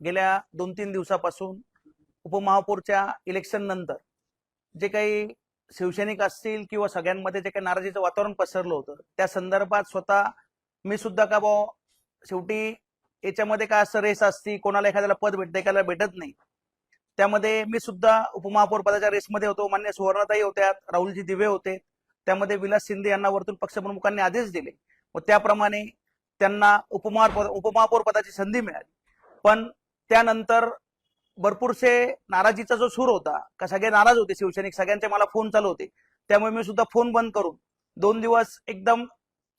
गेल्या 2-3 दिवसापासून उपमहापौरच्या इलेक्शन नंतर जे काही शिवसैनिक असतील किंवा सगळ्यांमध्ये जे काही नाराजीचं वातावरण पसरलं होतं त्या संदर्भात स्वतः मी सुद्धा का भाऊ शेवटी याच्यामध्ये काय असं रेस असती, कोणाला एखाद्याला पद भेटतं एखाद्याला भेटत नाही. त्यामध्ये मी सुद्धा उपमहापौर पदाच्या रेसमध्ये होतो. मान्य सुवर्णताई होत्या, राहुलजी दिवे होते, त्यामध्ये विलास शिंदे यांना वरतून पक्षप्रमुखांनी आदेश दिले व त्याप्रमाणे त्यांना उपमहापौर पदाची संधी मिळाली. पण त्यानंतर भरपूरसे नाराजीचा जो सूर होता का सगळे नाराज होते शिवसैनिक, सगळ्यांचे मला फोन चालू होते. त्यामुळे मी सुद्धा फोन बंद करून 2 दिवस एकदम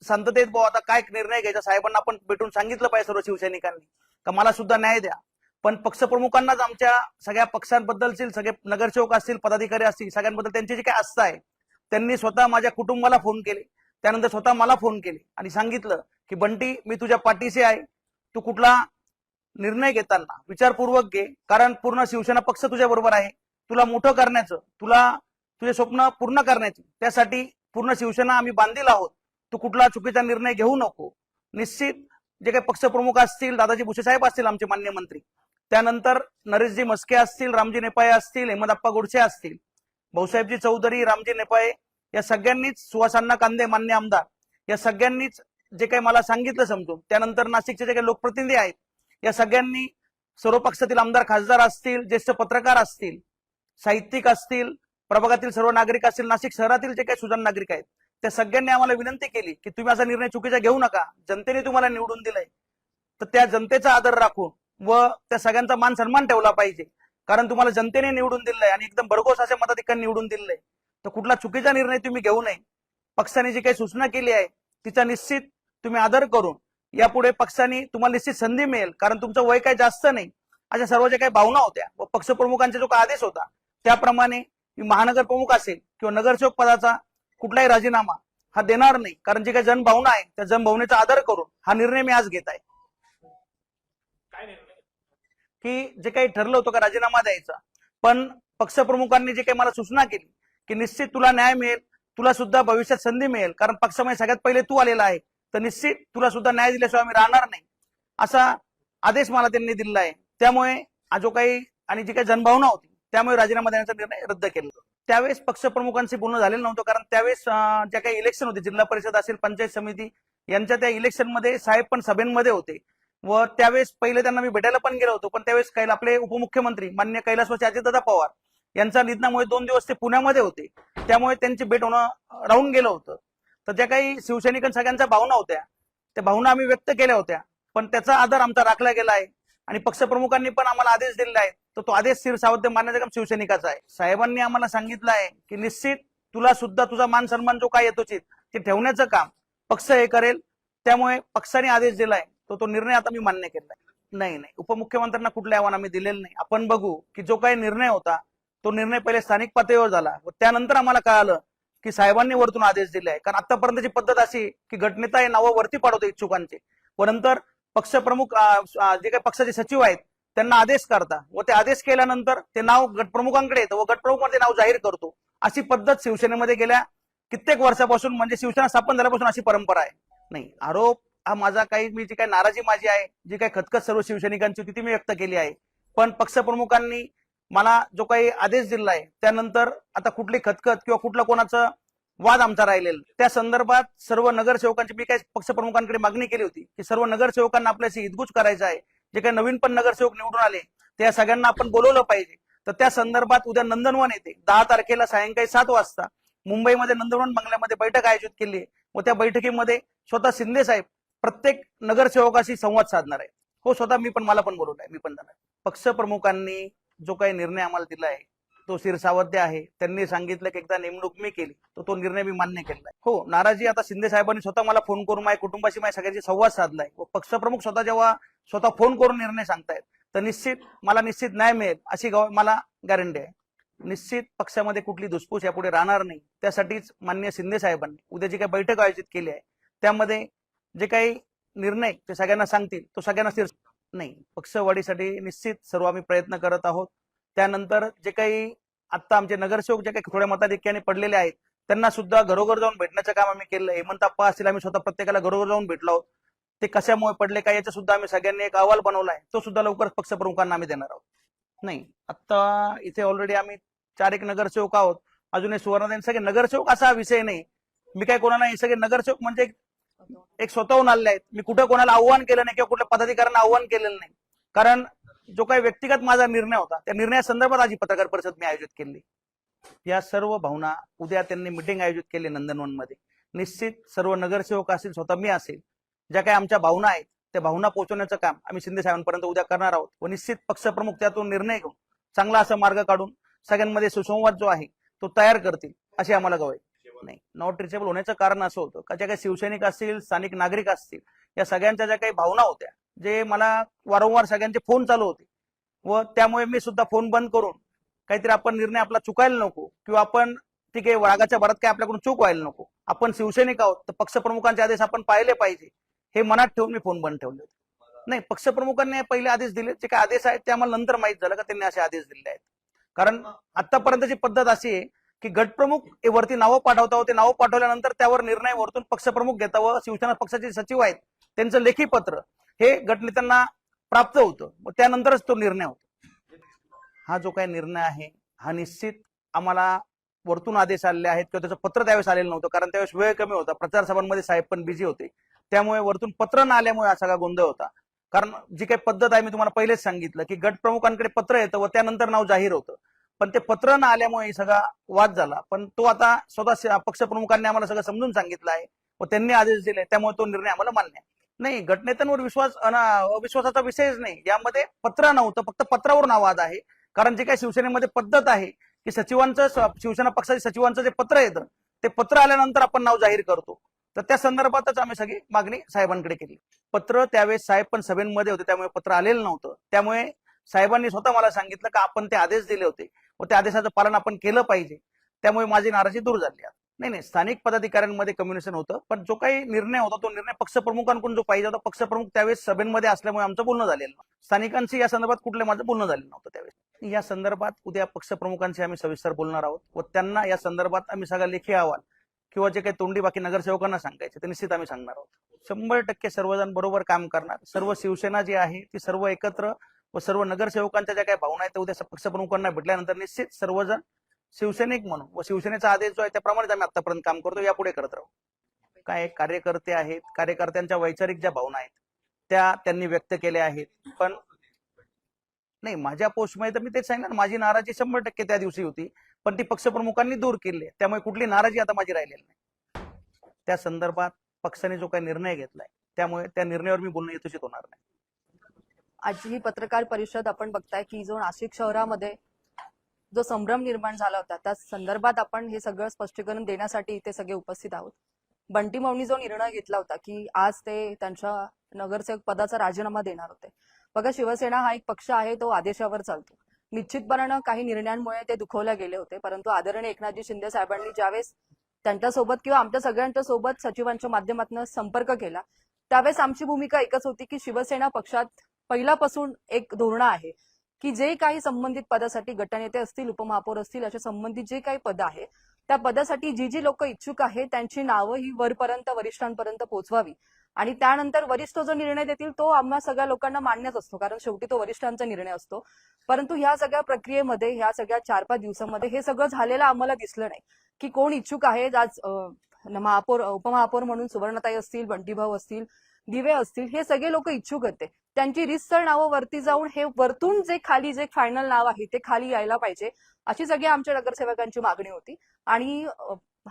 शांततेत भाऊ आता काय निर्णय घ्यायचा, साहेबांना आपण भेटून सांगितलं पाहिजे सर्व शिवसैनिकांनी का मला सुद्धा न्याय द्या. पण पक्षप्रमुखांनाच आमच्या सगळ्या पक्षांबद्दलचे सगळे नगरसेवक असतील, पदाधिकारी असतील, सगळ्यांबद्दल त्यांची जी काही आस्था आहे त्यांनी स्वतः माझ्या कुटुंबाला फोन केले, त्यानंतर स्वतः मला फोन केले आणि सांगितलं की बंटी मी तुझ्या पाठीशी आहे, तू कुठला निर्णय घेताना विचारपूर्वक घे, कारण पूर्ण शिवसेना पक्ष तुझ्या बरोबर आहे. तुला मोठं करण्याचं, तुला तुझे स्वप्न पूर्ण करण्याची, त्यासाठी पूर्ण शिवसेना आम्ही बांधील आहोत. तू कुठला चुकीचा निर्णय घेऊ नको. निश्चित जे काही पक्षप्रमुख असतील, दादाजी भुसे साहेब असतील आमचे मान्य मंत्री, त्यानंतर नरेशजी मस्के असतील, रामजी नेपाळे असतील, हेमंतप्पा गोडसे असतील, भाऊसाहेबजी चौधरी, रामजी नेपाळे, या सगळ्यांनीच, सुहासांना कांदे मान्य आमदार, या सगळ्यांनीच जे काही मला सांगितलं समजून, त्यानंतर नाशिकचे जे काही लोकप्रतिनिधी आहेत या सगळ्यांनी, सर्व पक्षातील आमदार खासदार असतील, ज्येष्ठ पत्रकार असतील, साहित्यिक असतील, प्रभागातील सर्व नागरिक असतील, नाशिक शहरातील जे काही सुजाण नागरिक आहेत, त्या सगळ्यांनी आम्हाला विनंती केली की तुम्ही असा निर्णय चुकीचा घेऊ नका. जनतेने तुम्हाला निवडून दिलंय तर त्या जनतेचा आदर राखून व त्या सगळ्यांचा मान सन्मान ठेवला पाहिजे. कारण तुम्हाला जनतेने निवडून दिलंय आणि एकदम भरघोस अशा मताधिकांनी निवडून दिलंय, तर कुठला चुकीचा निर्णय तुम्ही घेऊ नये. पक्षाने जी काही सूचना केली आहे तिचा निश्चित तुम्ही आदर करून यापुढे पक्षाने तुम्हाला निश्चित संधी मिळेल, कारण तुमचं वय काही जास्त नाही, अशा सर्व ज्या काही भावना होत्या व पक्षप्रमुखांचा जो काही आदेश होता त्याप्रमाणे महानगर प्रमुख असेल किंवा नगरसेवक पदाचा कुठलाही राजीनामा हा देणार नाही. कारण जी काही जनभावना आहे त्या जनभावनेचा आदर करून हा निर्णय मी आज घेत आहे. काय निर्णय? की जे काही ठरलं होतं का राजीनामा द्यायचा, पण पक्षप्रमुखांनी जे काही मला सूचना केली की निश्चित तुला न्याय मिळेल, तुला सुद्धा भविष्यात संधी मिळेल, कारण पक्षामध्ये सगळ्यात पहिले तू आलेला आहे, तर निश्चित तुला सुद्धा न्याय दिल्याशिवाय आम्ही राहणार नाही, असा आदेश मला त्यांनी दिला आहे. त्यामुळे हा जो काही आणि जी काही जनभावना होती त्यामुळे राजीनामा देण्याचा निर्णय रद्द केला. त्यावेळेस पक्षप्रमुखांशी बोलणं झालेलं नव्हतं, कारण त्यावेळेस ज्या काही इलेक्शन होते, जिल्हा परिषद असेल, पंचायत समिती यांच्या त्या इलेक्शनमध्ये साहेब पण सभेमध्ये होते व त्यावेळेस पहिले त्यांना मी भेटायला पण गेलो होतो. पण त्यावेळेस काही आपले उपमुख्यमंत्री मान्य कैलासवासी अजितदादा पवार यांच्या निधनामुळे 2 दिवस ते पुण्यामध्ये होते, त्यामुळे त्यांची भेट होणं राहून गेलं होतं. तर ज्या काही शिवसैनिकांच्या सगळ्यांच्या भावना होत्या त्या भावना आम्ही व्यक्त केल्या होत्या, पण त्याचा आदर आमचा राखला गेला आहे आणि पक्षप्रमुखांनी पण आम्हाला आदेश दिलेला आहे, तर तो आदेश शिरसावध्ये मानण्याचं काम शिवसैनिकाचा आहे. साहेबांनी आम्हाला सांगितलं आहे की निश्चित तुला सुद्धा तुझा मान सन्मान जो काय येतो ते ठेवण्याचं काम पक्ष हे करेल. त्यामुळे पक्षाने आदेश दिलाय तो निर्णय आता मी मान्य केलाय. नाही, उपमुख्यमंत्र्यांना कुठले आव्हान आम्ही दिलेलं नाही. आपण बघू की जो काही निर्णय होता तो निर्णय पहिले स्थानिक पातळीवर झाला व त्यानंतर आम्हाला कळालं की साहेबांनी वरतून आदेश दिले आहे. कारण आतापर्यंतची पद्धत अशी की गटनेता हे नावं वरती पाडवतो इच्छुकांचे व नंतर पक्षप्रमुख जे काही पक्षाचे सचिव आहेत त्यांना आदेश करता व ते आदेश केल्यानंतर ते नाव गटप्रमुखांकडे येतं व गटप्रमुख ते नाव जाहीर करतो. अशी पद्धत शिवसेनेमध्ये गेल्या कित्येक वर्षापासून, म्हणजे शिवसेना स्थापन झाल्यापासून अशी परंपरा आहे. नाही, आरोप हा माझा काही, मी जी काही नाराजी माझी आहे, जी काही खतखत सर्व शिवसैनिकांची होती ती मी व्यक्त केली आहे. पण पक्षप्रमुखांनी मला जो काही आदेश दिला आहे त्यानंतर आता कुठली खतखत किंवा कुठला कोणाचं वाद आमचा राहिलेला, त्या संदर्भात सर्व नगरसेवकांची मी काही पक्षप्रमुखांकडे मागणी केली होती की सर्व नगरसेवकांना आपल्याशी हितगुज करायचं आहे. जे काही नवीन पण नगरसेवक निवडून आले त्या सगळ्यांना आपण बोलवलं पाहिजे. तर त्या संदर्भात उद्या नंदनवन येते 10 तारखेला सायंकाळी 7 वाजता मुंबईमध्ये नंदनवन बंगल्यामध्ये बैठक आयोजित केली आहे व त्या बैठकीमध्ये स्वतः शिंदे साहेब प्रत्येक नगरसेवकाशी संवाद साधणार आहे. हो, स्वतः मला पण बोलवलं आहे, मी पण जाणार. पक्षप्रमुखांनी जो काही निर्णय आम्हाला दिला आहे तो शिरसावध्ये आहे. त्यांनी सांगितलं की एकदा नेमणूक मी केली तो निर्णय मी मान्य केला आहे. हो, नाराजी आता शिंदे साहेबांनी स्वतः मला फोन करून माझ्या कुटुंबाशी माझ्या सगळ्यांशी संवाद साधलाय व पक्षप्रमुख स्वतः फोन करून निर्णय सांगतायत, तर मला निश्चित न्याय मिळेल अशी मला गॅरंटी आहे. निश्चित पक्षामध्ये कुठली धुसफूस यापुढे राहणार नाही. त्यासाठीच मान्य शिंदे साहेबांनी उद्या जी काही बैठक आयोजित केली आहे त्यामध्ये जे काही निर्णय ते सगळ्यांना सांगतील तो सगळ्यांना नाही, पक्षवाढीसाठी निश्चित सर्व आम्ही प्रयत्न करत आहोत. त्यानंतर जे काही आता आमचे नगरसेवक जे काही थोड्या मताधिक्याने पडलेले आहेत त्यांना सुद्धा घरोघर जाऊन भेटण्याचं काम आम्ही केलं. हेमंतप्पा असतील, आम्ही स्वतः प्रत्येकाला घरोघर जाऊन भेटलो आहोत. ते कशामुळे पडले काय याचा सुद्धा आम्ही सगळ्यांनी एक अहवाल बनवला आहे, तो सुद्धा लवकरच पक्षप्रमुखांना आम्ही देणार आहोत. नाही, आता इथे ऑलरेडी आम्ही 4 एक नगरसेवक आहोत, अजून सुवर्णदेन सगळे नगरसेवक असा विषय नाही. मी काय कोणाला हे सगळे नगरसेवक म्हणजे एक स्वतःहून आलेले आहेत. मी कुठं कोणाला आव्हान केलं नाही किंवा कुठल्या पदाधिकाऱ्यांना आव्हान केलेलं नाही. कारण जो काही व्यक्तिगत माझा निर्णय होता त्या निर्णयासंदर्भात आज ही पत्रकार परिषद मी आयोजित केली. या सर्व भावना उद्या त्यांनी मिटिंग आयोजित केली नंदनवनमध्ये. निश्चित सर्व नगरसेवक असतील, स्वतः मी असेल, ज्या काही आमच्या भावना आहेत त्या भावना पोहोचवण्याचं काम आम्ही शिंदे साहेबांपर्यंत उद्या करणार आहोत. व निश्चित पक्षप्रमुख त्यातून निर्णय घेऊन चांगला असा मार्ग काढून सगळ्यांमध्ये सुसंवाद जो आहे तो तयार करतील अशी आम्हाला गवाही. नाही, नॉट रिचेबल होण्याचं कारण असं होतं का ज्या काही शिवसैनिक असतील, स्थानिक नागरिक असतील, या सगळ्यांच्या ज्या काही भावना होत्या, जे मला वारंवार सगळ्यांचे फोन चालू होते व त्यामुळे मी सुद्धा फोन बंद करून काहीतरी आपण निर्णय आपला चुकायला नको किंवा आपण ठीक आहे वाघाच्या भरात काय आपल्याकडून चूक व्हायला नको, आपण शिवसैनिक आहोत तर पक्षप्रमुखांचे आदेश आपण पाहिले पाहिजे, हे मनात ठेवून मी फोन बंद ठेवले होते. नाही, पक्षप्रमुखांनी पहिले आदेश दिले, जे काही आदेश आहेत ते आम्हाला नंतर माहित झालं का त्यांनी असे आदेश दिले आहेत. कारण आतापर्यंतची पद्धत अशी आहे की गटप्रमुख वरती नावं पाठवता, ते नावं पाठवल्यानंतर त्यावर निर्णय वरतून पक्षप्रमुख घेता व शिवसेना पक्षाचे सचिव आहेत त्यांचं लेखी पत्र हे गटनेत्यांना प्राप्त होतं व त्यानंतरच तो निर्णय होतो. हा जो काही निर्णय आहे हा निश्चित आम्हाला वरतून आदेश आलेले आहेत किंवा त्याचं पत्र त्यावेळेस आलेलं नव्हतं, कारण त्यावेळेस वेळ कमी होता, प्रचार सभांमध्ये साहेब पण बिझी होते, त्यामुळे वरतून पत्र न आल्यामुळे हा सगळा गोंधळ होता. कारण जी काही पद्धत आहे मी तुम्हाला पहिलेच सांगितलं की गट प्रमुखांकडे पत्र येतं व त्यानंतर नाव जाहीर होतं, पण ते पत्र न आल्यामुळे सगळा वाद झाला. पण तो आता स्वतः पक्षप्रमुखांनी आम्हाला सगळं समजून सांगितलं आहे व त्यांनी आदेश दिले, त्यामुळे तो निर्णय आम्हाला मान्य आहे. नाही, गटनेत्यांवर विश्वास अविश्वासाचा विषयच नाही, यामध्ये पत्र नव्हतं, फक्त पत्रावरून हा वाद आहे. कारण जे काही शिवसेनेमध्ये पद्धत आहे की सचिवांचं शिवसेना पक्षाच्या सचिवांचं जे पत्र येतं ते पत्र आल्यानंतर आपण नाव जाहीर करतो, तर त्या संदर्भातच आम्ही सगळी मागणी साहेबांकडे केली. पत्र त्यावेळेस साहेब पण सभेमध्ये होते त्यामुळे पत्र आलेलं नव्हतं, त्यामुळे साहेबांनी स्वतः मला सांगितलं का आपण ते आदेश दिले होते व त्या आदेशाचं पालन आपण केलं पाहिजे, त्यामुळे माझी नाराजी दूर झाली. नाही, स्थानिक पदाधिकाऱ्यांमध्ये कम्युनिकेशन होतं, पण जो काही निर्णय होता तो निर्णय पक्षप्रमुखांकडून जो पाहिजे होता, पक्षप्रमुख त्यावेळेस सभेमध्ये असल्यामुळे आमचं बोलणं झालेलं नव्हतं. स्थानिकांशी या संदर्भात कुठलं माझं बोलणं झालेलं नव्हतं त्यावेळेस. या संदर्भात उद्या पक्षप्रमुखांशी आम्ही सविस्तर बोलणार आहोत व त्यांना या संदर्भात आम्ही सगळा लेखी अहवाल किंवा जे काही तोंडी बाकी नगरसेवकांना सांगायचे ते निश्चित आम्ही सांगणार आहोत. 100% सर्वजण बरोबर काम करणार. सर्व शिवसेना जी आहे ती सर्व एकत्र व सर्व नगरसेवकांच्या ज्या काही भावना आहेत त्या उद्या पक्षप्रमुखांना भेटल्यानंतर निश्चित सर्वजण शिवसैनिक म्हणून व शिवसेनेचा आदेश जो आहे त्याप्रमाणे आम्ही आतापर्यंत काम करतो, यापुढे करत राहू. काय कार्यकर्ते आहेत, कार्यकर्त्यांच्या वैचारिक ज्या भावना आहेत त्या त्यांनी व्यक्त केल्या आहेत, पण नाही माझ्या पोस्टमध्ये तर मी तेच सांगितलं, माझी नाराजी 100% त्या दिवशी होती, पण ती पक्षप्रमुखांनी दूर केली, त्यामुळे कुठली नाराजी आता माझी राहिलेली नाही. त्या संदर्भात पक्षाने जो काही निर्णय घेतलाय त्यामुळे त्या निर्णयावर मी बोलणं यथोचित होणार नाही. आजची ही पत्रकार परिषद आपण बघताय की जो नाशिक शहरामध्ये जो संभ्रम निर्माण झाला होता त्या संदर्भात आपण हे सगळं स्पष्टीकरण देण्यासाठी इथे सगळे उपस्थित आहोत. बंटी मौनी जो निर्णय घेतला होता की आज ते त्यांच्या नगरसेवक पदाचा राजीनामा देणार होते. बघा, शिवसेना हा एक पक्ष आहे, तो आदेशावर चालतो. निश्चितपणानं काही निर्णयांमुळे ते दुखवले गेले होते, परंतु आदरणीय एकनाथजी शिंदे साहेबांनी ज्यावेळेस त्यांच्यासोबत किंवा आमच्या सगळ्यांच्या सोबत सचिवांच्या माध्यमातून संपर्क केला त्यावेळेस आमची भूमिका एकच होती की शिवसेना पक्षात पहिल्यापासून एक धोरण आहे की जे काही संबंधित पदासाठी गटनेते असतील, उपमहापौर असतील, अशा संबंधित जे काही पद आहे त्या पदासाठी जी जी लोक इच्छुक आहेत त्यांची नावं ही वरपर्यंत वरिष्ठांपर्यंत पोहोचवावी आणि त्यानंतर वरिष्ठ जो निर्णय देतील तो आम्हा सगळ्या लोकांना मान्यच असतो, कारण शेवटी तो वरिष्ठांचा निर्णय असतो. परंतु ह्या सगळ्या प्रक्रियेमध्ये ह्या सगळ्या 4-5 दिवसांमध्ये हे सगळं झालेलं आम्हाला दिसलं नाही की कोण इच्छुक आहे. आज महापौर उपमहापौर म्हणून सुवर्णताई असतील, बंटीभाऊ असतील, दिवे असतील, हे सगळे लोक इच्छुक होते. त्यांची रितसर नावं वरती जाऊन हे वरतून जे खाली जे फायनल नाव आहे ते खाली यायला पाहिजे अशी सगळी आमच्या नगरसेवकांची मागणी होती. आणि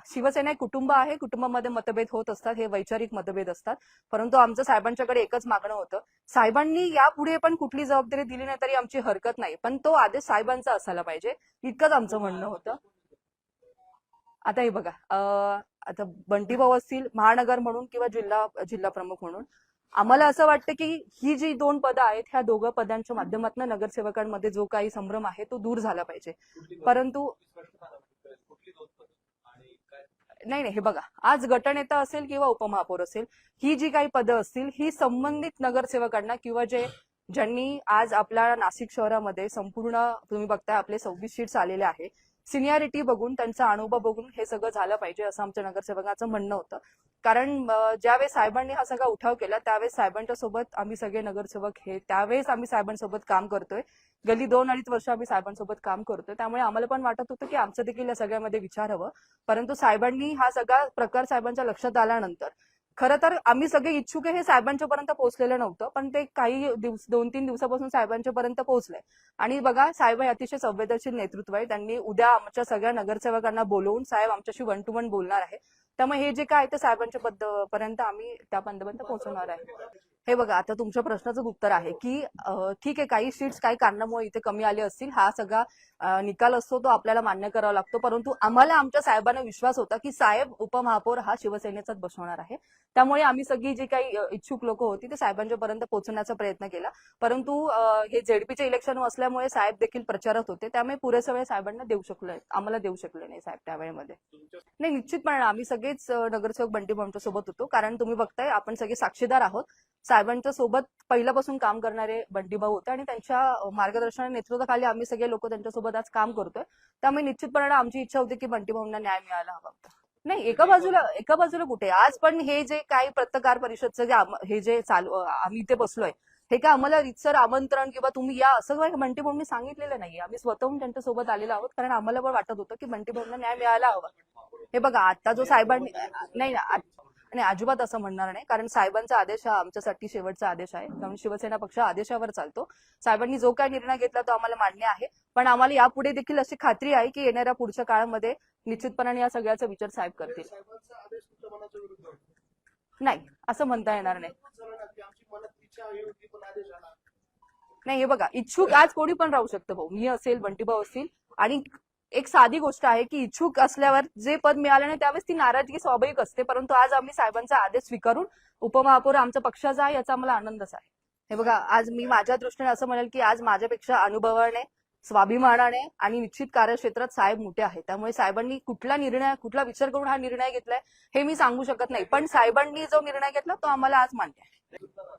शिवसेना एक कुटुंब आहे, कुटुंबामध्ये मतभेद होत असतात, हे वैचारिक मतभेद असतात, परंतु आमचं साहेबांच्याकडे एकच मागणं होतं, साहेबांनी यापुढे पण कुठली जबाबदारी दिली नाही तरी आमची हरकत नाही, पण तो आदेश साहेबांचा असायला पाहिजे, इतकंच आमचं म्हणणं होतं. आता हे बघा, आता बंटीभाऊ असतील महानगर म्हणून किंवा जिल्हा प्रमुख म्हणून आम्हाला असं वाटतं की ही जी 2 पदं आहेत ह्या दोघं पदांच्या माध्यमातून नगरसेवकांमध्ये जो काही संभ्रम आहे तो दूर झाला पाहिजे. परंतु नाही, हे बघा, आज गटनेता असेल किंवा उपमहापौर असेल, ही जी काही पदं असतील ही संबंधित नगरसेवकांना किंवा ज्यांनी आज आपल्या नाशिक शहरामध्ये संपूर्ण तुम्ही बघताय आपले 26 सीट्स आलेले आहे, सिनियरिटी बघून, त्यांचा अनुभव बघून हे सगळं झालं पाहिजे असं आमच्या नगरसेवकाचं म्हणणं होतं. कारण ज्यावेळेस साहेबांनी हा सगळा उठाव केला त्यावेळेस साहेबांच्या सोबत आम्ही सगळे नगरसेवक हे त्यावेळेस आम्ही साहेबांसोबत काम करतोय. गेली 2-2.5 वर्ष आम्ही साहेबांसोबत काम करतोय. त्यामुळे आम्हाला पण वाटत होतं की आमचं देखील या सगळ्यामध्ये विचार हवं. परंतु साहेबांनी हा सगळा प्रकार साहेबांच्या लक्षात आल्यानंतर खरं तर आम्ही सगळे इच्छुक आहे हे साहेबांच्या पर्यंत पोहोचलेलं नव्हतं, पण ते काही 2-3 दिवसापासून साहेबांच्या पर्यंत पोहोचलंय. आणि बघा, साहेब हे अतिशय संवेदनशील नेतृत्व आहे. त्यांनी उद्या आमच्या सगळ्या नगरसेवकांना बोलवून साहेब आमच्याशी 1 to 1 बोलणार आहे. त्यामुळे हे जे काय ते साहेबांच्या पर्यंत आम्ही त्या पर्यंत पोहोचवणार आहे. हे बघा, आता तुमच्या प्रश्नाचं उत्तर आहे की ठीक आहे, काही सीट्स काही कारणामुळे इथे कमी आले असतील, हा सगळा निकाल असतो तो आपल्याला मान्य करावा लागतो. परंतु आम्हाला आमच्या साहेबांना विश्वास होता की साहेब उपमहापौर हा शिवसेनेचाच बसवणार आहे. त्यामुळे आम्ही सगळी जी काही इच्छुक लोक होती ते साहेबांच्या पर्यंत पोहोचण्याचा प्रयत्न केला. परंतु हे झेडपीचे इलेक्शन असल्यामुळे साहेब देखील प्रचारात होते, त्यामुळे पुरेसा वेळ साहेबांना देऊ शकले, आम्हाला देऊ शकले नाही साहेब त्या वेळेमध्ये. नाही, निश्चितपणे आम्ही सगळेच नगरसेवक बंटी भाऊंच्या सोबत होतो. कारण तुम्ही बघताय आपण सगळे साक्षीदार आहोत. साहेबांच्या सोबत पहिल्यापासून काम करणारे बंटी भाऊ होते आणि त्यांच्या मार्गदर्शन आणि नेतृत्वाखाली आम्ही सगळे लोक त्यांच्यासोबत आज काम करतोय. त्यामुळे निश्चितपणे आमची इच्छा होती की बंटी भाऊंना न्याय मिळायला हवा होता. नाही, एका बाजूला कुठे, आज पण हे जे काही पत्रकार परिषदचं जे हे जे चालू आम्ही इथे बसलोय, हे काय आम्हाला रितसर आमंत्रण किंवा तुम्ही या असं काही बंटी भाऊंनी सांगितलेलं नाहीये. आम्ही स्वतःहून त्यांच्यासोबत आलेलो आहोत कारण आम्हाला पण वाटत होतं की बंटी भाऊंना न्याय मिळायला हवा. हे बघा, आता जो साहेबांनी नाही नाही, अजिबात असं म्हणणार नाही. कारण साहेबांचा आदेश हा आमच्यासाठी शेवटचा आदेश आहे. कारण शिवसेना पक्ष आदेशावर चालतो. साहेबांनी जो काय निर्णय घेतला तो आम्हाला मान्य आहे. पण आम्हाला यापुढे देखील अशी खात्री आहे की येणाऱ्या पुढच्या काळामध्ये निश्चितपणे या सगळ्याचा विचार साहेब करतील. नाही, असं म्हणता येणार नाही. नाही, हे बघा, इच्छुक आज कोणी पण राहू शकतं भाऊ, मी असेल, बंटीभाऊ असतील. आणि एक साधी गोष्ट आहे की इच्छुक असल्यावर जे पद मिळालं नाही त्यावेळेस ती नाराजगी स्वाभाविक असते. परंतु आज आम्ही साहेबांचा आदेश स्वीकारून उपमहापौर आमच्या पक्षाचा आहे याचा आम्हाला आनंदच आहे. हे बघा, आज मी माझ्या दृष्टीने असं म्हणेल की आज माझ्यापेक्षा अनुभवाने, स्वाभिमानाने आणि निश्चित कार्यक्षेत्रात साहेब मोठे आहेत. त्यामुळे साहेबांनी कुठला विचार करून हा निर्णय घेतलाय हे मी सांगू शकत नाही. पण साहेबांनी जो निर्णय घेतला तो आम्हाला आज मान्य आहे.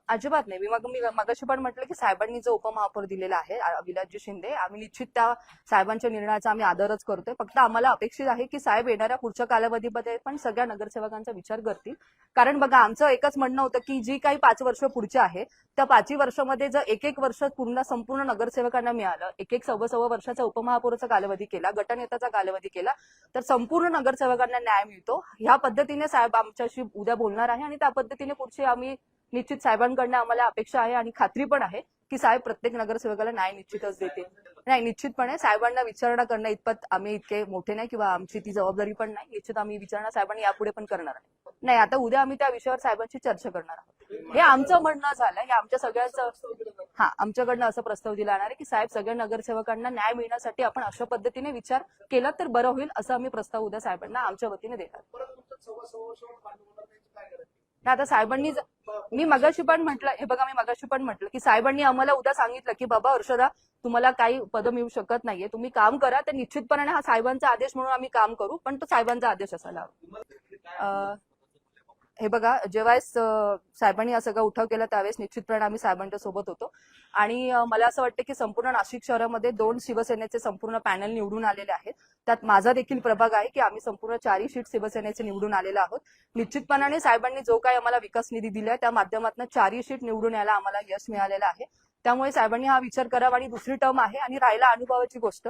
अजिबात नाही. मी मगाशी पण म्हटलं की साहेबांनी जो उपमहापौर दिलेला आहे विलासजी शिंदे, आम्ही निश्चित त्या साहेबांच्या निर्णयाचा आम्ही आदरच करतोय. फक्त आम्हाला अपेक्षित आहे की साहेब येणाऱ्या पुढच्या कालावधीमध्ये पण सगळ्या नगरसेवकांचा विचार करतील. कारण बघा, आमचं एकच म्हणणं होतं की जी काही 5 वर्ष पुढचे आहे त्या 5 वर्षामध्ये जर एक वर्ष संपूर्ण नगरसेवकांना मिळालं, एक सव्वा वर्षाचा उपमहापौराचा कालावधी केला, गटनेताचा कालावधी केला, तर संपूर्ण नगरसेवकांना न्याय मिळतो. ह्या पद्धतीने साहेब आमच्याशी उद्या बोलणार आहे आणि त्या पद्धतीने पुढचे आम्ही निश्चित साहेबांकडनं आम्हाला अपेक्षा आहे आणि खात्री पण आहे की साहेब प्रत्येक नगरसेवकाला न्याय निश्चितच देतील. नाही, निश्चितपणे साहेबांना विचारणा करणं इतपत आम्ही इतके मोठे नाही किंवा आमची ती जबाबदारी पण नाही. निश्चित आम्ही विचारणा साहेबांनी यापुढे पण करणार आहे. नाही, आता उद्या आम्ही त्या विषयावर साहेबांची चर्चा करणार आहोत. हे आमचं म्हणणं झालं, हे आमच्या सगळ्यांचं आमच्याकडनं असं प्रस्ताव दिला जाणार आहे की साहेब सगळ्या नगरसेवकांना न्याय मिळण्यासाठी आपण अशा पद्धतीने विचार केला तर बरं होईल, असं आम्ही प्रस्ताव उद्या साहेबांना आमच्या वतीने देणार. आता साहेबांनी, मी मगाशी पण म्हटलं की साहेबांनी आम्हाला उद्या सांगितलं की बाबा हर्षदा, तुम्हाला काही पद मिळू शकत नाहीये, तुम्ही काम करा. तर निश्चितपणे हा साहेबांचा आदेश म्हणून आम्ही काम करू, पण तो साहेबांचा आदेश असायला हवा. हे बघा, जेव्हा साहेबांनी हा सगळा उठाव केला त्यावेळेस निश्चितपणे आम्ही साहेबांच्या सोबत होतो. आणि मला असं वाटतं की संपूर्ण नाशिक शहरामध्ये 2 शिवसेनेचे संपूर्ण पॅनल निवडून आलेले आहेत. त्यात माझा देखील प्रभाग आहे की आम्ही संपूर्ण 4 सीट शिवसेनेचे निवडून आलेलो आहोत. निश्चितपणाने साहेबांनी जो काही आम्हाला विकास निधी दिलाय त्या माध्यमातून 4 सीट निवडून यायला आम्हाला यश मिळालेलं आहे. त्यामुळे साहेबांनी हा विचार करावा. आणि दुसरी टर्म आहे आणि राहिला अनुभवाची गोष्ट,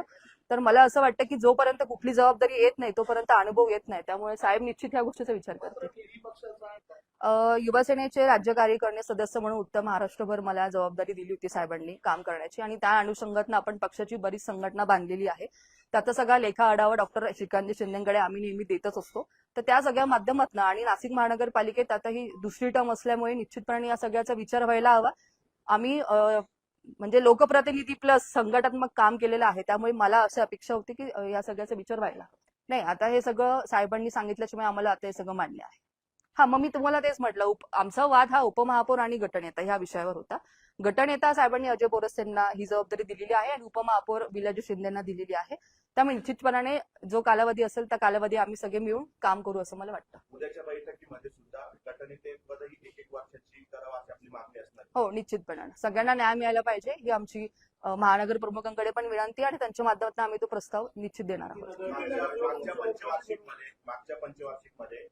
तर मला असं वाटतं की जोपर्यंत कुठली जबाबदारी येत नाही तोपर्यंत अनुभव येत नाही. त्यामुळे साहेब निश्चित ह्या गोष्टीचा विचार करतील. युवासेनेचे राज्य कार्यकारिणी सदस्य म्हणून उत्तर महाराष्ट्रभर मला जबाबदारी दिली होती साहेबांनी काम करण्याची. आणि त्या अनुषंगानं आपण पक्षाची बरीच संघटना बांधलेली आहे. त्याचा सगळा लेखा आढावा डॉक्टर श्रीकांत शिंदेकडे आम्ही नेहमी देतच असतो. तर त्या सगळ्या माध्यमातून आणि नाशिक महानगरपालिकेत आता ही दुसरी टर्म असल्यामुळे निश्चितपणे या सगळ्याचा विचार व्हायला हवा. आम्ही म्हणजे लोकप्रतिनिधी प्लस संघटनात्मक काम केलेलं आहे. त्यामुळे मला अशी अपेक्षा होती की या सगळ्याचा विचार व्हायला. नाही, आता हे सगळं साहेबांनी सांगितल्याशिवाय आम्हाला आता हे सगळं मान्य आहे. मग मी तुम्हाला तेच म्हटलं, आमचा वाद हा उपमहापौर आणि गटनेता ह्या विषयावर होता. गटनेता साहेबांनी अजय बोरसेंना ही जबाबदारी दिलेली आहे आणि उपमहापौर विलासजी शिंदेना दिलेली आहे. त्यामुळे निश्चितपणाने जो कालावधी असेल त्या कालावधी आम्ही सगळे मिळून काम करू असं मला वाटतं. उद्याच्या बैठकीमध्ये सुद्धा गटनेते पदही 1 वर्षाची करावं अशी आपली मागणी असणार. हो, निश्चितपणे सगळ्यांना न्याय मिळाला पाहिजे ही आमची महानगर प्रमुखांकडे पण विनंती आहे आणि त्यांच्या माध्यमातून आम्ही तो प्रस्ताव निश्चित देणार आहोत. मागच्या पंचवार्षिकमध्ये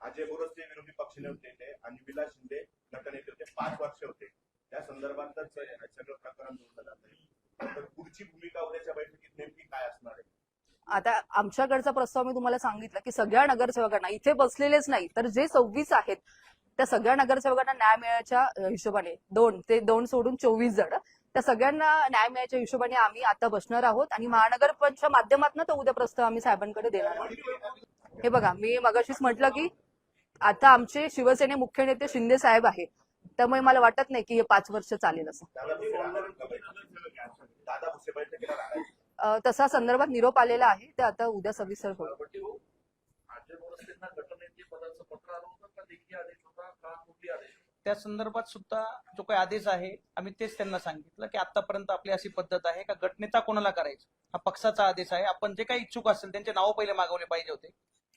अजय बोरसे विरोधी पक्षनेते होते आणि विलास शिंदे गटनेते होते, 5 वर्ष होते. त्या संदर्भातच सगळं प्रकरण जोडलं जातं. तर पुढची भूमिका उद्याच्या बैठकीत नेमकी काय असणार आहे? आता आमच्याकडचा प्रस्ताव मी तुम्हाला सांगितलं की सगळ्या नगरसेवकांना इथे बसलेलेच नाही तर जे 26 आहेत त्या सगळ्या नगरसेवकांना न्याय मिळायच्या हिशोबाने 2 सोडून 24 जण त्या सगळ्यांना न्याय मिळायच्या हिशोबाने आम्ही आता बसणार आहोत आणि महानगरच्या माध्यमातून तो उद्या प्रस्ताव आम्ही साहेबांकडे देणार आहोत. हे बघा, मी मगाशीच म्हटलं की आता आमचे शिवसेने मुख्य नेते शिंदे साहेब आहेत त्यामुळे मला वाटत नाही की हे 5 वर्ष चालेल असं. दादा भुसे बैठकीला राहणार. तसा संदर्भात निरोप आलेला आहे ते आता उद्या सविस्तर होईल. त्या संदर्भात सुद्धा जो काही आदेश आहे आम्ही तेच त्यांना सांगितलं की आतापर्यंत आपली अशी पद्धत आहे का गटनेता कोणाला करायचं हा पक्षाचा आदेश आहे. आपण जे काही इच्छुक असेल त्यांचे नावं पहिले मागवले पाहिजे होते.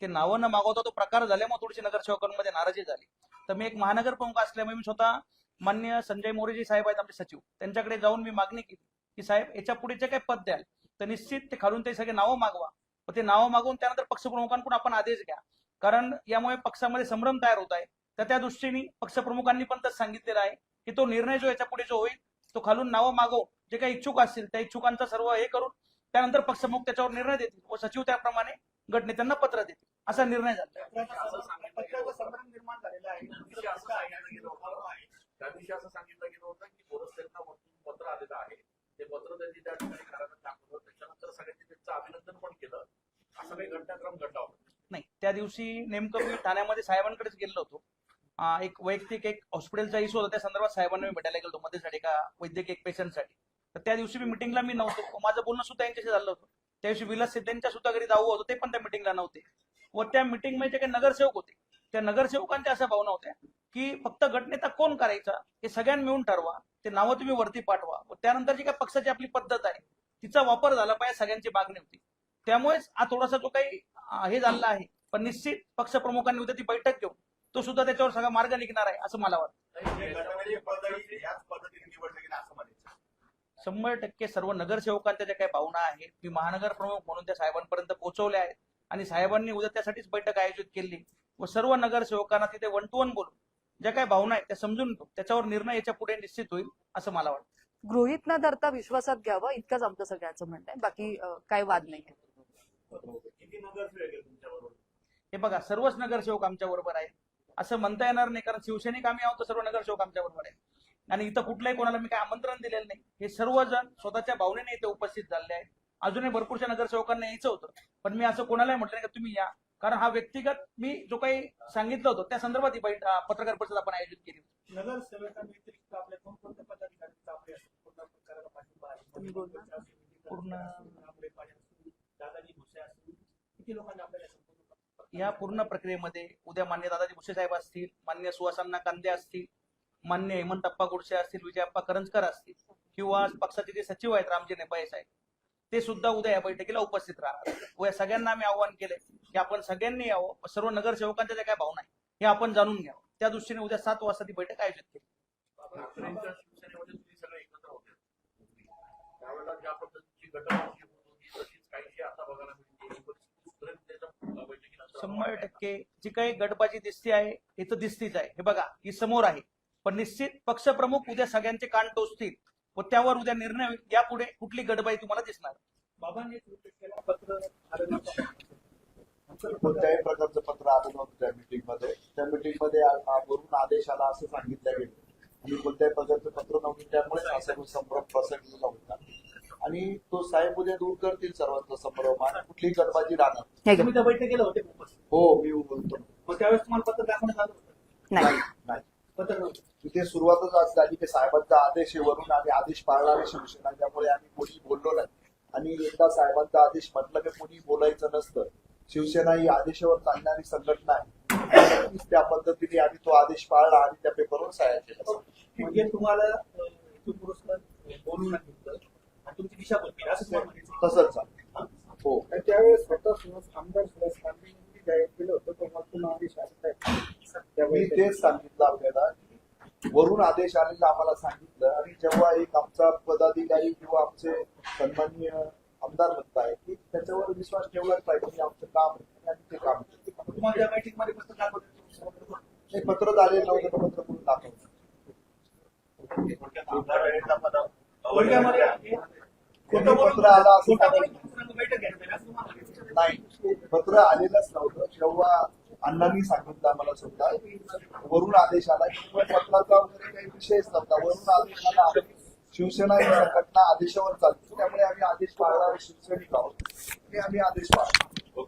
ते नावं न मागवता तो प्रकार झाल्यामुळे थोडीशी नगरसेवकांमध्ये नाराजी झाली. तर मी एक महानगर प्रमुख असल्यामुळे मी स्वतः मान्य संजय मोरेजी साहेब आहेत आमचे सचिव त्यांच्याकडे जाऊन मी मागणी केली की साहेब याच्या पुढे जे काही पद द्याल तर निश्चित ते खालून ते सगळे नावं मागवा. ते नावं मागवून त्यानंतर पक्षप्रमुखांकडून आपण आदेश घ्या, कारण यामुळे पक्षामध्ये संभ्रम तयार होत आहे. तर त्या दृष्टीने पक्षप्रमुखांनी पण तसं सांगितलेलं आहे की तो निर्णय जो याच्या पुढे जो होईल तो खालून नावं मागवून जे काही इच्छुक असतील त्या इच्छुकांचा सर्व हे करून त्यानंतर पक्षप्रमुख त्याच्यावर निर्णय देतील व सचिव त्याप्रमाणे गटनेत्यांना पत्र देतील असा निर्णय झाला. निर्माण झालेला आहे. त्या दिवशी असं सांगितलं गेलं होतं की बोरसेंना पत्र आलेलं आहे, ते पत्र त्यांनी त्या ठिकाणी घराला टाकलं, त्याच्यानंतर सगळ्यांनी त्यांचं अभिनंदन पण केलं. असा काही घटनाक्रम घडला होता नाही. त्या दिवशी नेमकं मी ठाण्यामध्ये साहेबांकडेच गेलो होतो. एक वैयक्तिक एक हॉस्पिटलचा इश्यू होता त्या संदर्भात साहेबांना मी भेटायला गेलो मध्येसाठी एका वैद्यकीय एक पेशंटसाठी. तर त्या दिवशी मी मिटिंगला मी नव्हतो. माझं बोलणं सुद्धा यांच्याशी झालं होतं. त्या दिवशी विलास सिद्धेंच्या सुद्धा घरी जाऊ होतो, ते पण त्या मिटिंगला नव्हते. व त्या मिटिंगमध्ये जे काही नगरसेवक होते त्या नगरसेवकांच्या अशा भावना होत्या की फक्त गटनेता कोण करायचा हे सगळ्यांनी मिळून ठरवा, ते नावं तुम्ही वरती पाठवा व त्यानंतर जी काही पक्षाची आपली पद्धत आहे तिचा वापर झाला पाहिजे सगळ्यांची मागणी होती. त्यामुळेच हा थोडासा जो काही हे झालेला आहे, पण निश्चित पक्षप्रमुखांनी उद्या ती बैठक घेऊन तो सुद्धा त्याच्यावर सगळा मार्ग निघणार आहे असं मला वाटतं. 100% सर्व नगरसेवकांच्या ज्या काही भावना आहेत मी महानगर प्रमुख म्हणून त्या साहेबांपर्यंत पोहोचवल्या आहेत आणि साहेबांनी उद्या त्यासाठीच बैठक आयोजित केली व सर्व नगरसेवकांना तिथे 1 to 1 बोलून ज्या काही भावना आहेत त्या समजून घेऊन त्याच्यावर निर्णय याच्या पुढे निश्चित होईल असं मला वाटतं. गृहीत न धरता विश्वासात घ्यावं इतकंच आमचं सगळ्यांचं म्हणणं आहे, बाकी काही वाद नाही. किती नगरसेवक आहे तुमच्याबरोबर? हे बघा, सर्वच नगरसेवक आमच्या बरोबर आहेत असं म्हणता येणार नाही, कारण शिवसैनिक आम्ही आहोत तर सर्व नगरसेवक आमच्या बरोबर आहेत आणि इथं कुठल्याही कोणाला मी काही आमंत्रण दिलेलं नाही. हे सर्वजण स्वतःच्या भावनेने इथे उपस्थित झालेले आहेत. अजूनही भरपूरशा नगरसेवकांना यायचं होतं पण मी असं कोणालाही म्हटलं नाही की तुम्ही या, कारण हा व्यक्तिगत मी जो काही सांगितलं होतं त्या संदर्भात ही पत्रकार परिषद आपण आयोजित केली होती. नगरसेवकांव्यतिरिक्त आपल्या कोणकोणत्या पदाधिकाऱ्यांचा आपल्या पूर्ण प्रकाराला पाठिंबा आहे? दादाजी भुसे असतील, किती लोकांनी आपल्याला या पूर्ण प्रक्रियेमध्ये उद्या मान्य दादाजी भुसे साहेब असतील, मान्य सुहासांना कांदे असतील, मान्य हेमंतप्पा गुडसे असतील, विजयप्पा करंजकर असतील किंवा पक्षाचे जे सचिव आहेत रामजी नेपाळे साहेब ते सुद्धा उद्या या बैठकीला उपस्थित राहणार. व या सगळ्यांना आम्ही आवाहन केलंय की आपण सगळ्यांनी यावं, सर्व नगरसेवकांच्या ज्या काय भावना आहे हे आपण जाणून घ्यावं. त्या दृष्टीने उद्या 7 वाजता ती बैठक आयोजित केली. शिवसेनेमध्ये तुम्ही सगळे एकत्र होते त्यावेळेला ज्या पद्धतीची गटबाजी होत होती तशीच काहीशी आता बघायला मिळते. 100% जी काही गटबाजी दिसते आहे हे तर दिसतीच आहे. हे बघा ही समोर आहे, पण निश्चित पक्षप्रमुख उद्या सगळ्यांचे कान टोचतील व त्यावर उद्या निर्णय होईल. यापुढे कुठली गटबाजी तुम्हाला दिसणार. बाबांनी पत्र कोणत्याही प्रकारचं पत्र आलं नव्हतं त्या मीटिंगमध्ये. त्या मीटिंगमध्ये वरून आदेश आला असं सांगितलं गेलं आणि कोणत्याही प्रकारचं पत्र नव्हतं, त्यामुळे असा संभ्रम पसरलेला होता आणि तो साहेब उद्या दूर करतील सर्वांचा संभ्रम आणि कुठलीही गटबाजी राहणार. तुम्ही त्या बैठकीला होते? हो, मी बोलतो. मग त्यावेळेस तुम्हाला पत्र दाखवण्यात आलं होतं? नाही, पत्र नव्हतं. तिथे सुरुवातच आज झाली की साहेबांचा आदेश आहे वरून आणि आदेश पाळणारे शिवसेना, त्यामुळे आम्ही कोणी बोललो नाही. आणि एकदा साहेबांचा आदेश म्हटलं की कोणी बोलायचं नसतं. शिवसेना ही आदेशावर चालणारी संघटना आहे, त्या पद्धतीने आम्ही तो आदेश पाळला आणि त्या पेपरवर सह्या केल्या. म्हणजे तुम्हाला इथून पुरस्कार बोलून घेतलं आणि तुमची दिशाभूल असं तसंच झालं. हो, त्यावेळेस स्वतः आमदार सुरेश कांबळे जाहीर केलं होतं तेव्हा तुम्हाला आदेश आला. मी तेच सांगितलं आपल्याला वरून आदेश आलेला आम्हाला सांगितलं आणि जेव्हा एक आमचा पदाधिकारी किंवा आमचे सन्माननीय आमदार म्हणताय की त्याच्यावर विश्वास ठेवलाच पाहिजे की आमचं काम आहे आणि ते काम केलं. तुम्हाला या मीटिंग मध्ये पत्र दाखवलं हे पत्र झालेलं नव्हतं तर पत्र करून दाखवलं. खोटं पत्र आलं असं बोलून बैठक घ्यायला पाहिजे असं तुम्हाला वाटतं? नाही, पत्र आलेलंच नव्हतं. जेव्हा अण्णांनी सांगितलं आम्हाला सुद्धा की वरून आदेश आला की पत्राचा वगैरे काही विषयच नव्हता. वरून आदेश आला, शिवसेना ही संघटना आदेशावर चालते, त्यामुळे आम्ही आदेश पाळणारे शिवसैनिक आहोत आणि आम्ही आदेश पाळतो.